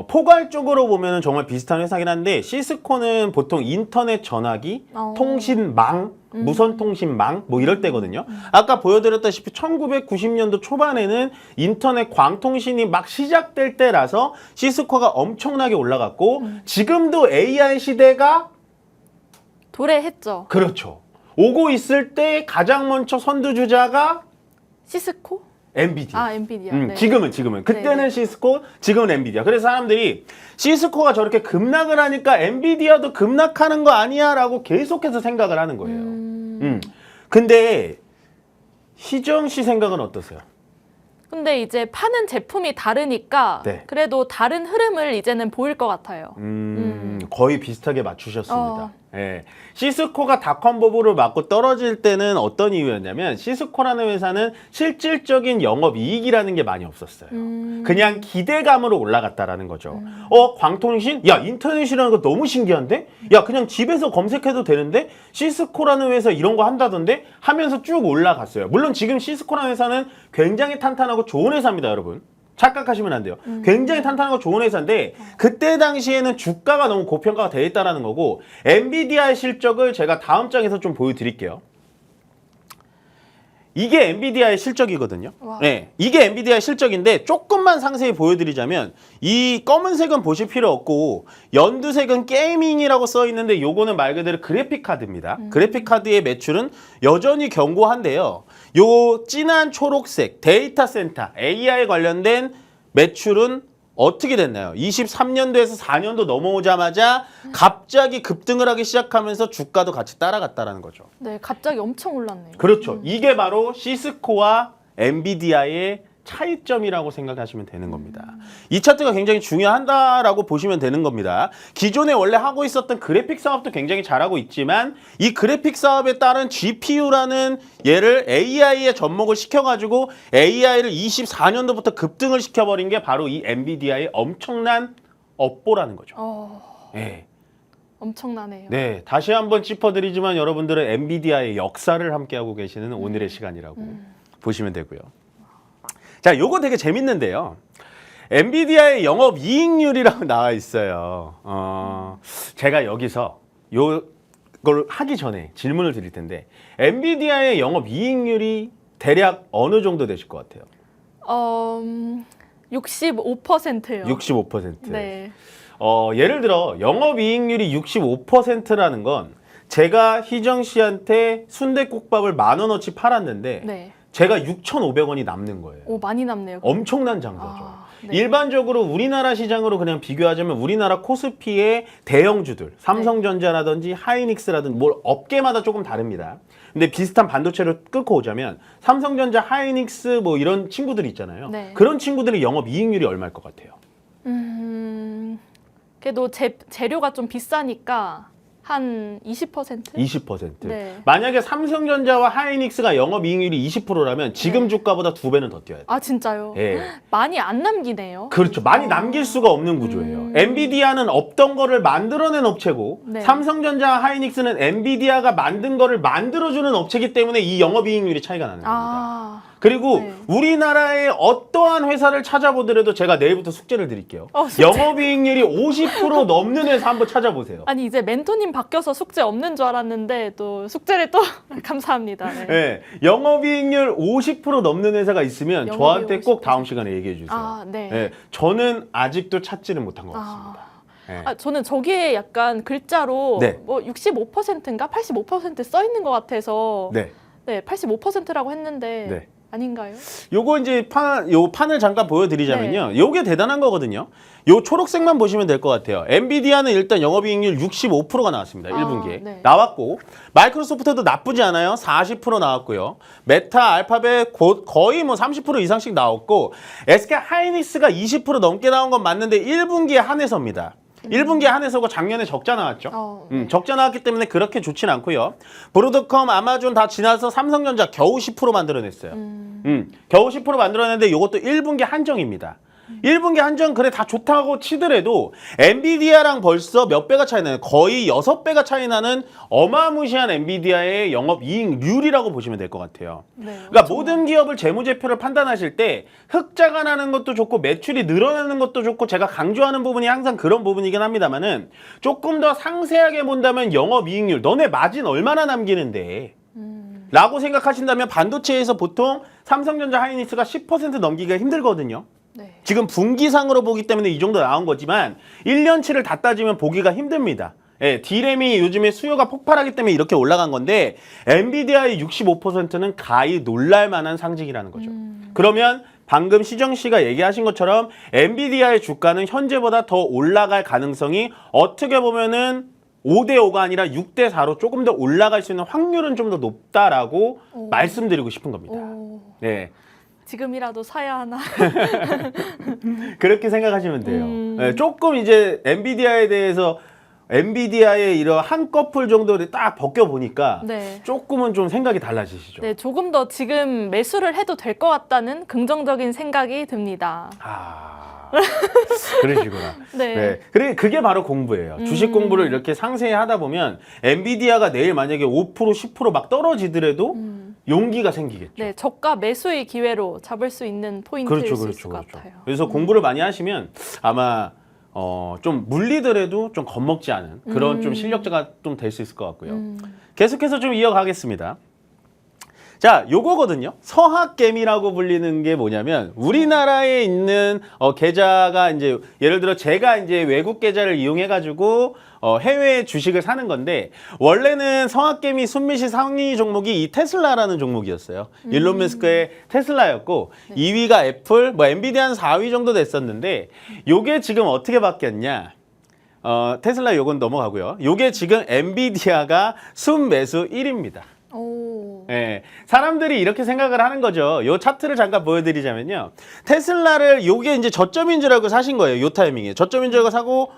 A: 포괄적으로 보면은 정말 비슷한 회사긴 한데 시스코는 보통 인터넷 전화기, 통신망, 무선 통신망 뭐 이럴 때거든요. 아까 보여드렸다시피 1990년도 초반에는 인터넷 광통신이 막 시작될 때라서 시스코가 엄청나게 올라갔고 지금도 AI 시대가
B: 도래했죠.
A: 그렇죠. 오고 있을 때 가장 먼저 선두주자가
B: 시스코?
A: 엔비디아.
B: 엔비디아. 네.
A: 지금은. 그때는
B: 네네.
A: 시스코, 지금은 엔비디아. 그래서 사람들이 시스코가 저렇게 급락을 하니까 엔비디아도 급락하는 거 아니야? 라고 계속해서 생각을 하는 거예요. 근데 희정 씨 생각은 어떠세요?
B: 근데 이제 파는 제품이 다르니까
A: 네.
B: 그래도 다른 흐름을 이제는 보일 것 같아요.
A: 거의 비슷하게 맞추셨습니다. 예. 시스코가 닷컴버블을 맞고 떨어질 때는 어떤 이유였냐면 시스코라는 회사는 실질적인 영업이익이라는 게 많이 없었어요. 그냥 기대감으로 올라갔다라는 거죠. 광통신? 야, 인터넷이라는 거 너무 신기한데? 야, 그냥 집에서 검색해도 되는데? 시스코라는 회사 이런 거 한다던데? 하면서 쭉 올라갔어요. 물론 지금 시스코라는 회사는 굉장히 탄탄하고 좋은 회사입니다, 여러분. 착각하시면 안 돼요. 굉장히 탄탄하고 좋은 회사인데 그때 당시에는 주가가 너무 고평가가 되어 있다는 거고 엔비디아의 실적을 제가 다음 장에서 좀 보여드릴게요. 이게 엔비디아의 실적이거든요. 네, 이게 엔비디아의 실적인데 조금만 상세히 보여드리자면 이 검은색은 보실 필요 없고 연두색은 게이밍이라고 써 있는데 요거는 말 그대로 그래픽 카드입니다. 그래픽 카드의 매출은 여전히 견고한데요. 요 진한 초록색 데이터 센터 AI 관련된 매출은 어떻게 됐나요? 23년도에서 4년도 넘어오자마자 갑자기 급등을 하기 시작하면서 주가도 같이 따라갔다라는 거죠.
B: 네, 갑자기 엄청 올랐네요.
A: 그렇죠. 이게 바로 시스코와 엔비디아의 차이점이라고 생각하시면 되는 겁니다. 이 차트가 굉장히 중요하다라고 보시면 되는 겁니다. 기존에 원래 하고 있었던 그래픽 사업도 굉장히 잘하고 있지만 이 그래픽 사업에 따른 GPU라는 얘를 AI에 접목을 시켜가지고 AI를 24년도부터 급등을 시켜버린 게 바로 이 엔비디아의 엄청난 업보라는 거죠. 예.
B: 엄청나네요.
A: 네, 다시 한번 짚어드리지만 여러분들은 엔비디아의 역사를 함께하고 계시는 오늘의 시간이라고 보시면 되고요. 자, 요거 되게 재밌는데요. 엔비디아의 영업이익률이라고 나와 있어요. 제가 여기서 요걸 하기 전에 질문을 드릴 텐데 엔비디아의 영업이익률이 대략 어느 정도 되실 것 같아요?
B: 65%요.
A: 65%.
B: 네.
A: 예를 들어 영업이익률이 65%라는 건 제가 희정 씨한테 순댓국밥을 10,000원어치 팔았는데
B: 네.
A: 제가 6,500원이 남는 거예요.
B: 오, 많이 남네요.
A: 엄청난 장사죠.
B: 아, 네.
A: 일반적으로 우리나라 시장으로 그냥 비교하자면 우리나라 코스피의 대형주들, 삼성전자라든지 하이닉스라든지 뭘 업계마다 조금 다릅니다. 근데 비슷한 반도체를 끌고 오자면 삼성전자, 하이닉스 뭐 이런 친구들이 있잖아요.
B: 네.
A: 그런 친구들의 영업이익률이 얼마일 것 같아요?
B: 그래도 재료가 좀 비싸니까 한 20%?
A: 20%.
B: 네.
A: 만약에 삼성전자와 하이닉스가 영업이익률이 20%라면 지금
B: 네.
A: 주가보다 2배는 더 뛰어야 돼요.
B: 아, 진짜요?
A: 예.
B: 많이 안 남기네요.
A: 그렇죠. 많이 남길 수가 없는 구조예요. 엔비디아는 없던 거를 만들어낸 업체고
B: 네.
A: 삼성전자, 하이닉스는 엔비디아가 만든 거를 만들어주는 업체이기 때문에 이 영업이익률이 차이가 나는 겁니다.
B: 아,
A: 그리고
B: 네.
A: 우리나라의 어떠한 회사를 찾아보더라도 제가 내일부터 숙제를 드릴게요.
B: 숙제.
A: 영업이익률이 50% 넘는 회사 한번 찾아보세요.
B: 아니 이제 멘토님 바뀌어서 숙제 없는 줄 알았는데 또 숙제를 또 감사합니다. 네.
A: 네, 영업이익률 50% 넘는 회사가 있으면
B: 영업이익
A: 저한테 꼭
B: 50%.
A: 다음 시간에 얘기해 주세요.
B: 아, 네.
A: 네, 저는 아직도 찾지를 못한 것 같습니다. 네.
B: 저는 저기에 약간 글자로
A: 네.
B: 뭐 65%인가 85%써 있는 것 같아서
A: 네.
B: 네, 85%라고 했는데
A: 네.
B: 아닌가요?
A: 요거 이제 요 판을 잠깐 보여드리자면요. 요게 대단한 거거든요. 요 초록색만 보시면 될 것 같아요. 엔비디아는 일단 영업이익률 65%가 나왔습니다. 1분기에.
B: 네.
A: 나왔고 마이크로소프트도 나쁘지 않아요. 40% 나왔고요. 메타, 알파벳 거의 뭐 30% 이상씩 나왔고 SK 하이닉스가 20% 넘게 나온 건 맞는데 1분기에 한해서입니다. 1분기에 한해서고 작년에 적자 나왔죠.
B: 네.
A: 적자 나왔기 때문에 그렇게 좋진 않고요. 브로드컴, 아마존 다 지나서 삼성전자 겨우 10% 만들어냈어요. 겨우 10% 만들어냈는데 이것도 1분기 한정입니다. 1분기 한정 그래 다 좋다고 치더라도 엔비디아랑 벌써 몇 배가 차이 나요. 거의 6배가 차이 나는 어마무시한 엔비디아의 영업이익률이라고 보시면 될 것 같아요.
B: 네,
A: 그러니까 모든 기업을 재무제표를 판단하실 때 흑자가 나는 것도 좋고 매출이 늘어나는 것도 좋고 제가 강조하는 부분이 항상 그런 부분이긴 합니다만은 조금 더 상세하게 본다면 영업이익률 너네 마진 얼마나 남기는데 라고 생각하신다면 반도체에서 보통 삼성전자, 하이닉스가 10% 넘기기가 힘들거든요.
B: 네.
A: 지금 분기상으로 보기 때문에 이 정도 나온 거지만 1년치를 다 따지면 보기가 힘듭니다. 예, D램이 요즘에 수요가 폭발하기 때문에 이렇게 올라간 건데 엔비디아의 65%는 가히 놀랄 만한 상징이라는 거죠. 그러면 방금 시정 씨가 얘기하신 것처럼 엔비디아의 주가는 현재보다 더 올라갈 가능성이 어떻게 보면은 5대5가 아니라 6대4로 조금 더 올라갈 수 있는 확률은 좀 더 높다라고 말씀드리고 싶은 겁니다. 네.
B: 지금이라도 사야 하나?
A: 그렇게 생각하시면 돼요. 네, 조금 이제 엔비디아에 대해서 엔비디아의 이런 한꺼풀 정도를 딱 벗겨보니까
B: 네.
A: 조금은 좀 생각이 달라지시죠.
B: 네, 조금 더 지금 매수를 해도 될 것 같다는 긍정적인 생각이 듭니다.
A: 그러시구나.
B: 네.
A: 네. 그게 바로 공부예요. 주식 공부를 이렇게 상세히 하다 보면 엔비디아가 내일 만약에 5% 10% 떨어지더라도 용기가 생기겠죠.
B: 네, 저가 매수의 기회로 잡을 수 있는 포인트일 수 있을 것 같아요.
A: 그래서 공부를 많이 하시면 아마 좀 물리더라도 좀 겁먹지 않은 그런 좀 실력자가 좀 될 수 있을 것 같고요. 계속해서 좀 이어가겠습니다. 자, 요거거든요. 서학겜이라고 불리는 게 뭐냐면 우리나라에 있는 계좌가 이제 예를 들어 제가 이제 외국 계좌를 이용해 가지고 해외 주식을 사는 건데 원래는 서학겜이 순매시 상위 종목이 이 테슬라라는 종목이었어요. 일론 머스크의 테슬라였고 2위가 애플, 뭐 엔비디아는 4위 정도 됐었는데 요게 지금 어떻게 바뀌었냐? 테슬라 요건 넘어가고요. 요게 지금 엔비디아가 순매수 1위입니다.
B: 오.
A: 네, 사람들이 이렇게 생각을 하는 거죠. 요 차트를 잠깐 보여드리자면요. 테슬라를 요게 이제 저점인 줄 알고 사신 거예요. 요 타이밍에. 저점인 줄 알고 사고,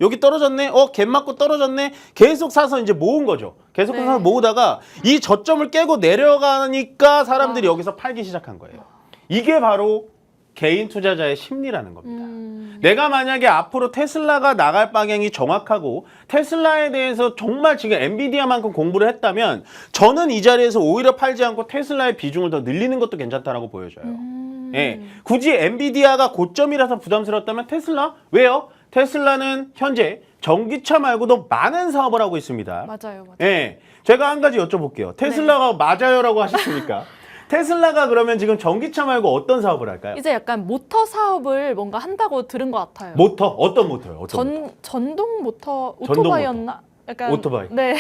A: 여기 떨어졌네? 갭 맞고 떨어졌네? 계속 사서 이제 모은 거죠. 계속
B: 네.
A: 사서 모으다가 이 저점을 깨고 내려가니까 사람들이 여기서 팔기 시작한 거예요. 이게 바로 개인 투자자의 심리라는 겁니다. 내가 만약에 앞으로 테슬라가 나갈 방향이 정확하고 테슬라에 대해서 정말 지금 엔비디아만큼 공부를 했다면 저는 이 자리에서 오히려 팔지 않고 테슬라의 비중을 더 늘리는 것도 괜찮다라고 보여져요. 예, 굳이 엔비디아가 고점이라서 부담스럽다면 테슬라? 왜요? 테슬라는 현재 전기차 말고도 많은 사업을 하고 있습니다.
B: 맞아요.
A: 예, 제가 한 가지 여쭤볼게요. 테슬라가 맞아요라고 하셨습니까? 테슬라가 그러면 지금 전기차 말고 어떤 사업을 할까요?
B: 이제 약간 모터 사업을 뭔가 한다고 들은 것 같아요.
A: 모터? 어떤 모터요? 어떤 모터?
B: 전동 모터
A: 전동
B: 오토바이였나? 약간
A: 오토바이.
B: 네.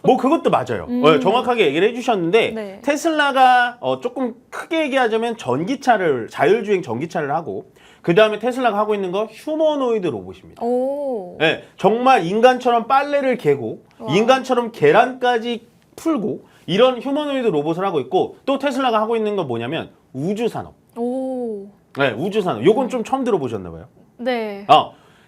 A: 뭐 그것도 맞아요. 정확하게 얘기를 해주셨는데
B: 네.
A: 테슬라가 조금 크게 얘기하자면 전기차를 자율주행 전기차를 하고 그 다음에 테슬라가 하고 있는 거 휴머노이드 로봇입니다.
B: 오.
A: 네, 정말 인간처럼 빨래를 개고
B: 와.
A: 인간처럼 계란까지 풀고 이런 휴머노이드 로봇을 하고 있고 또 테슬라가 하고 있는 건 뭐냐면 우주 산업.
B: 오.
A: 네, 우주 산업. 요건 좀 처음 들어보셨나 봐요.
B: 네.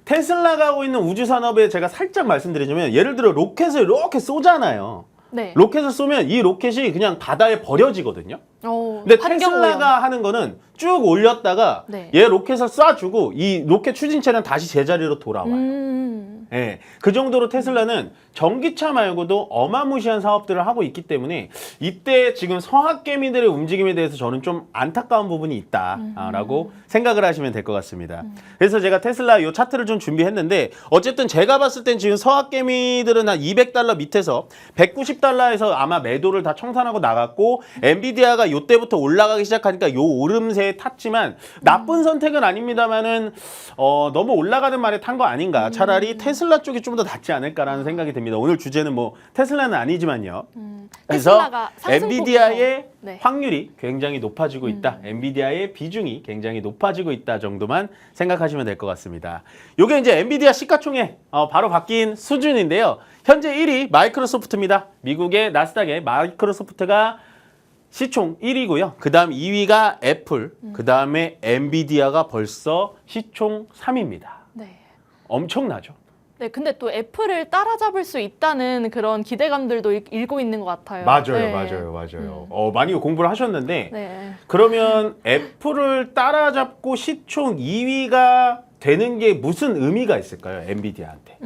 A: 테슬라가 하고 있는 우주 산업에 제가 살짝 말씀드리자면 예를 들어 로켓을 이렇게 쏘잖아요.
B: 네.
A: 로켓을 쏘면 이 로켓이 그냥 바다에 버려지거든요.
B: 오,
A: 근데
B: 환경오염.
A: 테슬라가 하는 거는 쭉 올렸다가
B: 네.
A: 얘 로켓을 쏴주고 이 로켓 추진체는 다시 제자리로 돌아와요. 예, 그 정도로 테슬라는 전기차 말고도 어마무시한 사업들을 하고 있기 때문에 이때 지금 서학개미들의 움직임에 대해서 저는 좀 안타까운 부분이 있다라고 생각을 하시면 될 것 같습니다. 그래서 제가 테슬라 이 차트를 좀 준비했는데 어쨌든 제가 봤을 땐 지금 서학개미들은 한 200달러 밑에서 190달러에서 아마 매도를 다 청산하고 나갔고 엔비디아가 요때부터 올라가기 시작하니까 요 오름세에 탔지만 나쁜 선택은 아닙니다만은 너무 올라가는 말에 탄 거 아닌가. 차라리 테슬라 쪽이 좀 더 낫지 않을까라는 생각이 듭니다. 오늘 주제는 뭐 테슬라는 아니지만요. 그래서
B: 테슬라가 상승폭이죠.
A: 엔비디아의
B: 네.
A: 확률이 굉장히 높아지고 있다. 엔비디아의 비중이 굉장히 높아지고 있다 정도만 생각하시면 될 것 같습니다. 요게 이제 엔비디아 시가총액 바로 바뀐 수준인데요. 현재 1위 마이크로소프트입니다. 미국의 나스닥에 마이크로소프트가 시총 1위고요. 그 다음 2위가 애플, 그 다음에 엔비디아가 벌써 시총 3위입니다.
B: 네.
A: 엄청나죠?
B: 네, 근데 또 애플을 따라잡을 수 있다는 그런 기대감들도 일고 있는 것 같아요.
A: 맞아요,
B: 네.
A: 맞아요. 많이 공부를 하셨는데
B: 네.
A: 그러면 애플을 따라잡고 시총 2위가 되는 게 무슨 의미가 있을까요? 엔비디아한테.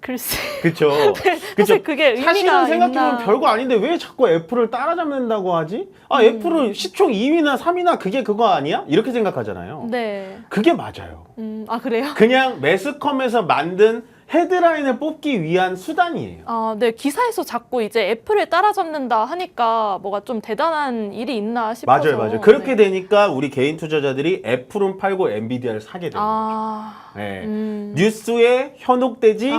B: 글쎄.
A: 그렇죠.
B: 사실 그게 의미가
A: 사실은 생각해보면
B: 있나.
A: 별거 아닌데 왜 자꾸 애플을 따라잡는다고 하지? 애플은 시총 2위나 3위나 그게 그거 아니야? 이렇게 생각하잖아요.
B: 네.
A: 그게 맞아요.
B: 아, 그래요?
A: 그냥 매스컴에서 만든 헤드라인을 뽑기 위한 수단이에요.
B: 아, 네. 기사에서 자꾸 이제 애플을 따라잡는다 하니까 뭐가 좀 대단한 일이 있나 싶어서.
A: 맞아요. 그렇게
B: 네.
A: 되니까 우리 개인 투자자들이 애플은 팔고 엔비디아를 사게 되는
B: 아.
A: 거죠. 네.
B: 음.
A: 뉴스에 현혹되지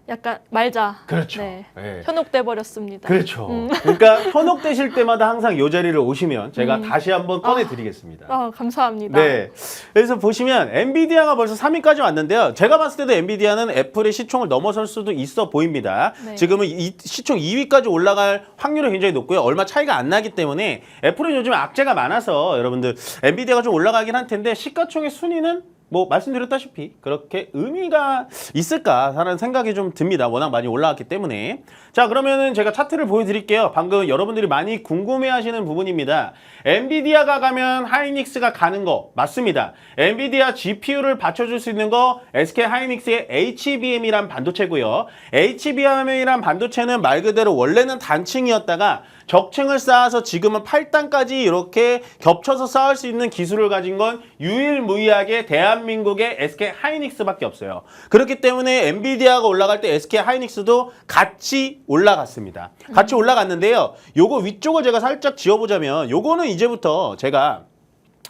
B: 약간 말자.
A: 그렇죠.
B: 네.
A: 네.
B: 현혹돼 버렸습니다.
A: 그렇죠. 그러니까 현혹되실 때마다 항상 이 자리를 오시면 제가 다시 한번 꺼내드리겠습니다.
B: 감사합니다.
A: 네. 그래서 보시면 엔비디아가 벌써 3위까지 왔는데요. 제가 봤을 때도 엔비디아는 애플의 시총을 넘어설 수도 있어 보입니다.
B: 네.
A: 지금은 이 시총 2위까지 올라갈 확률이 굉장히 높고요. 얼마 차이가 안 나기 때문에 애플은 요즘 악재가 많아서 여러분들 엔비디아가 좀 올라가긴 할 텐데 시가총액 순위는 뭐 말씀드렸다시피 그렇게 의미가 있을까라는 생각이 좀 듭니다. 워낙 많이 올라왔기 때문에. 자, 그러면은 제가 차트를 보여드릴게요. 방금 여러분들이 많이 궁금해하시는 부분입니다. 엔비디아가 가면 하이닉스가 가는 거 맞습니다. 엔비디아 GPU를 받쳐줄 수 있는 거 SK 하이닉스의 HBM이란 반도체고요. HBM이란 반도체는 말 그대로 원래는 단층이었다가 적층을 쌓아서 지금은 8단까지 이렇게 겹쳐서 쌓을 수 있는 기술을 가진 건 유일무이하게 대한민국의 SK 하이닉스밖에 없어요. 그렇기 때문에 엔비디아가 올라갈 때 SK 하이닉스도 같이 올라갔습니다. 같이 올라갔는데요. 요거 위쪽을 제가 살짝 지어보자면 요거는 이제부터 제가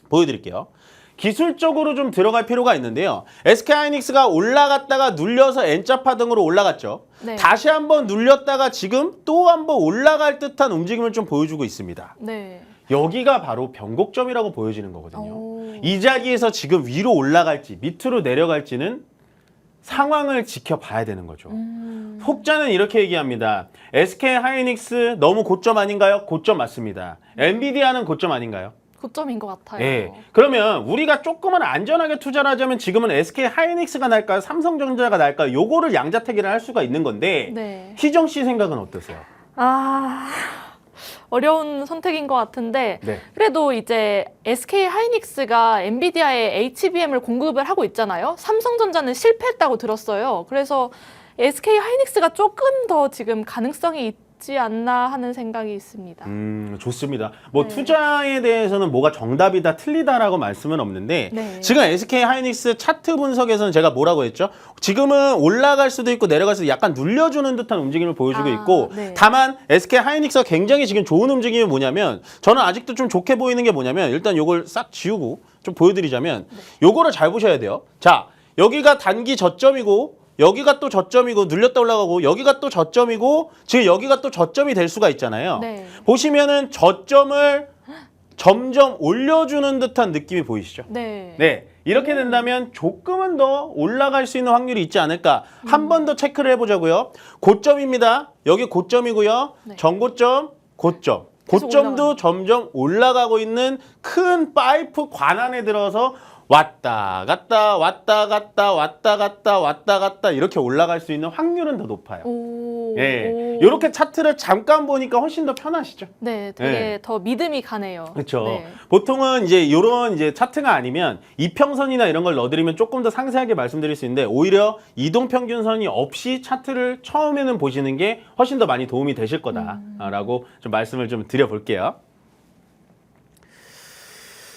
A: 보여드릴게요. 기술적으로 좀 들어갈 필요가 있는데요. SK 하이닉스가 올라갔다가 눌려서 N자파 등으로 올라갔죠.
B: 네.
A: 다시 한번 눌렸다가 지금 또 한번 올라갈 듯한 움직임을 좀 보여주고 있습니다.
B: 네.
A: 여기가 바로 변곡점이라고 보여지는 거거든요.
B: 오.
A: 이 자리에서 지금 위로 올라갈지 밑으로 내려갈지는 상황을 지켜봐야 되는 거죠. 혹자는 이렇게 얘기합니다. SK 하이닉스 너무 고점 아닌가요? 고점 맞습니다. 엔비디아는 고점 아닌가요?
B: 고점인 것 같아요.
A: 예. 그러면 우리가 조금은 안전하게 투자를 하자면 지금은 SK 하이닉스가 날까요? 삼성전자가 날까요? 요거를 양자택일을 할 수가 있는 건데
B: 네.
A: 희정 씨 생각은 어떠세요?
B: 어려운 선택인 것 같은데
A: 네.
B: 그래도 이제 SK 하이닉스가 엔비디아에 HBM을 공급을 하고 있잖아요. 삼성전자는 실패했다고 들었어요. 그래서 SK 하이닉스가 조금 더 지금 가능성이 있지 않나 하는 생각이 있습니다.
A: 좋습니다. 뭐
B: 네.
A: 투자에 대해서는 뭐가 정답이다 틀리다라고 말씀은 없는데
B: 네.
A: 지금 SK 하이닉스 차트 분석에서는 제가 뭐라고 했죠? 지금은 올라갈 수도 있고 내려갈 수도 약간 눌려주는 듯한 움직임을 보여주고 있고
B: 네.
A: 다만 SK 하이닉스가 굉장히 지금 좋은 움직임이 뭐냐면 저는 아직도 좀 좋게 보이는 게 뭐냐면 일단 요걸 싹 지우고 좀 보여드리자면 요거를 잘 보셔야 돼요. 자, 여기가 단기 저점이고 여기가 또 저점이고 눌렸다 올라가고 여기가 또 저점이고 지금 여기가 또 저점이 될 수가 있잖아요.
B: 네.
A: 보시면은 저점을 점점 올려주는 듯한 느낌이 보이시죠?
B: 네.
A: 네. 이렇게 된다면 조금은 더 올라갈 수 있는 확률이 있지 않을까. 한 번 더 체크를 해보자고요. 고점입니다. 여기 고점이고요.
B: 네.
A: 전고점, 고점.
B: 계속
A: 고점도 점점 올라가고 있는 큰 파이프 관안에 들어서 왔다 갔다 왔다 갔다 왔다 갔다 왔다 갔다 이렇게 올라갈 수 있는 확률은 더 높아요.
B: 오.
A: 예,
B: 오.
A: 이렇게 차트를 잠깐 보니까 훨씬 더 편하시죠.
B: 네, 되게
A: 네.
B: 더 믿음이 가네요.
A: 그렇죠.
B: 네.
A: 보통은 이제 이런 이제 차트가 아니면 이평선이나 이런 걸 넣어드리면 조금 더 상세하게 말씀드릴 수 있는데 오히려 이동평균선이 없이 차트를 처음에는 보시는 게 훨씬 더 많이 도움이 되실 거다라고 좀 말씀을 좀 드려볼게요.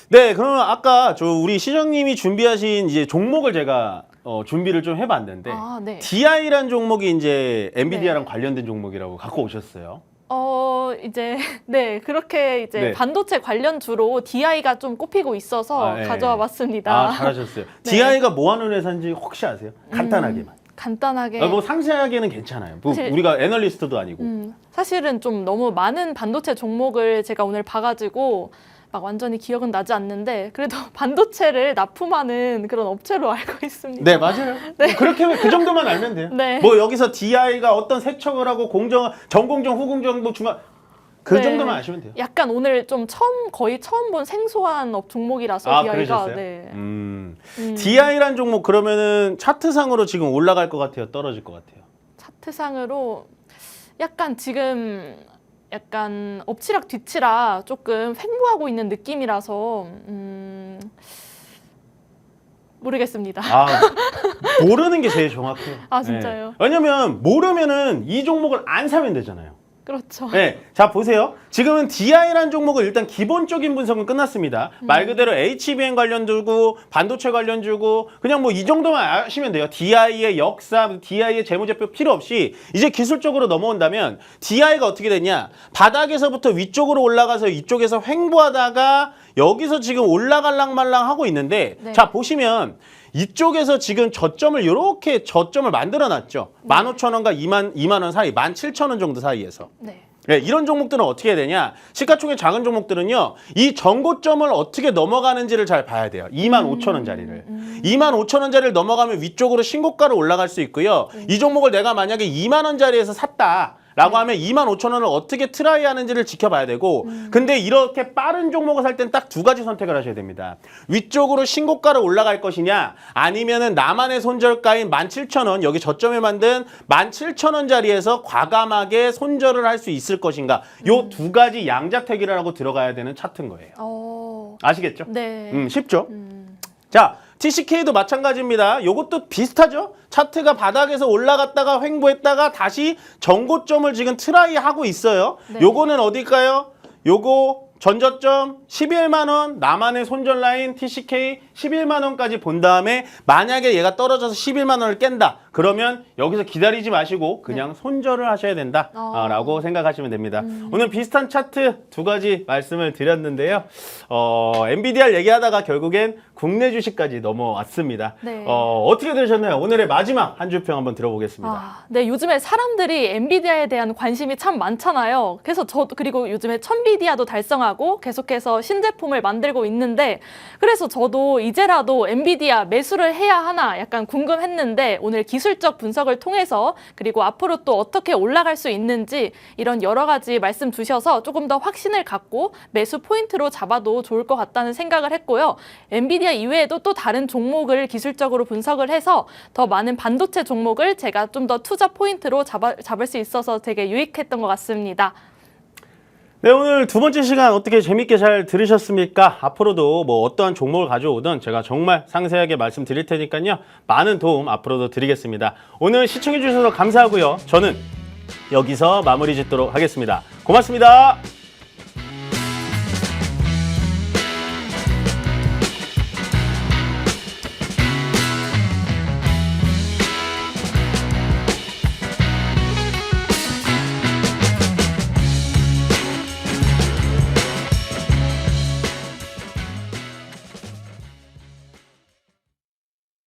A: 네, 그러면 아까 우리 시장님이 준비하신 이제 종목을 제가 준비를 좀 해봤는데
B: 아, 네.
A: DI라는 종목이 이제 엔비디아랑
B: 네.
A: 관련된 종목이라고 갖고 오셨어요.
B: 이제 네, 그렇게 이제
A: 네.
B: 반도체 관련주로 DI가 좀 꼽히고 있어서
A: 네.
B: 가져와 봤습니다.
A: 아, 잘하셨어요.
B: 네.
A: DI가 뭐 하는 회사인지 혹시 아세요? 간단하게만.
B: 간단하게
A: 뭐 상세하게는 괜찮아요. 뭐
B: 사실-
A: 우리가 애널리스트도 아니고.
B: 사실은 좀 너무 많은 반도체 종목을 제가 오늘 봐가지고 막 완전히 기억은 나지 않는데 그래도 반도체를 납품하는 그런 업체로 알고 있습니다.
A: 네, 맞아요. 뭐 그렇게 그 정도만 알면 돼요.
B: 네.
A: 뭐 여기서 DI가 어떤 세척을 하고 전공정, 후공정, 뭐 중간 그
B: 네.
A: 정도만 아시면 돼요.
B: 약간 오늘 좀 거의 처음 본 생소한 종목이라서
A: 아,
B: DI가
A: 그러셨어요?
B: 네.
A: DI란 종목 그러면은 차트상으로 지금 올라갈 것 같아요? 떨어질 것 같아요?
B: 차트상으로 약간 지금 약간 엎치락 뒤치락 조금 횡보하고 있는 느낌이라서 모르겠습니다.
A: 아, 모르는 게 제일 정확해요.
B: 아, 진짜요?
A: 네. 왜냐면 모르면은 이 종목을 안 사면 되잖아요.
B: 그렇죠.
A: 네, 자 보세요. 지금은 DI라는 종목은 일단 기본적인 분석은 끝났습니다. 말 그대로 HBM 관련주고 반도체 관련주고 그냥 뭐 이 정도만 아시면 돼요. DI의 역사, DI의 재무제표 필요 없이 이제 기술적으로 넘어온다면 DI가 어떻게 되냐? 바닥에서부터 위쪽으로 올라가서 이쪽에서 횡보하다가 여기서 지금 올라갈랑 말랑 하고 있는데
B: 네.
A: 자 보시면 이쪽에서 지금 저점을 이렇게 저점을 만들어 놨죠. 15,000원과 2만 원 사이, 17,000원 정도 사이에서.
B: 네.
A: 네, 이런 종목들은 어떻게 해야 되냐? 시가총액 작은 종목들은요. 이 전고점을 어떻게 넘어가는지를 잘 봐야 돼요. 25,000원짜리를. 25,000원짜리를 넘어가면 위쪽으로 신고가로 올라갈 수 있고요. 이 종목을 내가 만약에 2만 원짜리에서 샀다. 라고 하면 25,000원을 어떻게 트라이 하는지를 지켜봐야 되고 근데 이렇게 빠른 종목을 살 땐 딱 두 가지 선택을 하셔야 됩니다. 위쪽으로 신고가로 올라갈 것이냐 아니면은 나만의 손절가인 17,000원 여기 저점에 만든 17,000원짜리에서 과감하게 손절을 할 수 있을 것인가 요 두 가지 양자택일이라고 들어가야 되는 차트인 거예요. 아시겠죠?
B: 네.
A: 쉽죠? 자, TCK도 마찬가지입니다. 요것도 비슷하죠? 차트가 바닥에서 올라갔다가 횡보했다가 다시 전고점을 지금 트라이 하고 있어요.
B: 네.
A: 요거는 어딜까요? 요거 전저점 11만 원, 나만의 손절 라인 TCK 11만 원까지 본 다음에 만약에 얘가 떨어져서 11만 원을 깬다. 그러면 여기서 기다리지 마시고 그냥 손절을 하셔야 된다라고 생각하시면 됩니다. 오늘 비슷한 차트 두 가지 말씀을 드렸는데요. 엔비디아 얘기하다가 결국엔 국내 주식까지 넘어왔습니다.
B: 네.
A: 어떻게 되셨나요? 오늘의 마지막 한 주평 한번 들어보겠습니다.
B: 아, 네, 요즘에 사람들이 엔비디아에 대한 관심이 참 많잖아요. 그래서 저도 그리고 요즘에 천비디아도 달성하고 계속해서 신제품을 만들고 있는데 그래서 저도 이제라도 엔비디아 매수를 해야 하나 약간 궁금했는데 오늘 기술적 분석을 통해서 그리고 앞으로 또 어떻게 올라갈 수 있는지 이런 여러 가지 말씀 주셔서 조금 더 확신을 갖고 매수 포인트로 잡아도 좋을 것 같다는 생각을 했고요. 엔비디아 이외에도 또 다른 종목을 기술적으로 분석을 해서 더 많은 반도체 종목을 제가 좀 더 투자 포인트로 잡을 수 있어서 되게 유익했던 것 같습니다.
A: 네, 오늘 두 번째 시간 어떻게 재밌게 잘 들으셨습니까? 앞으로도 뭐 어떠한 종목을 가져오든 제가 정말 상세하게 말씀드릴 테니까요. 많은 도움 앞으로도 드리겠습니다. 오늘 시청해 주셔서 감사하고요. 저는 여기서 마무리 짓도록 하겠습니다. 고맙습니다.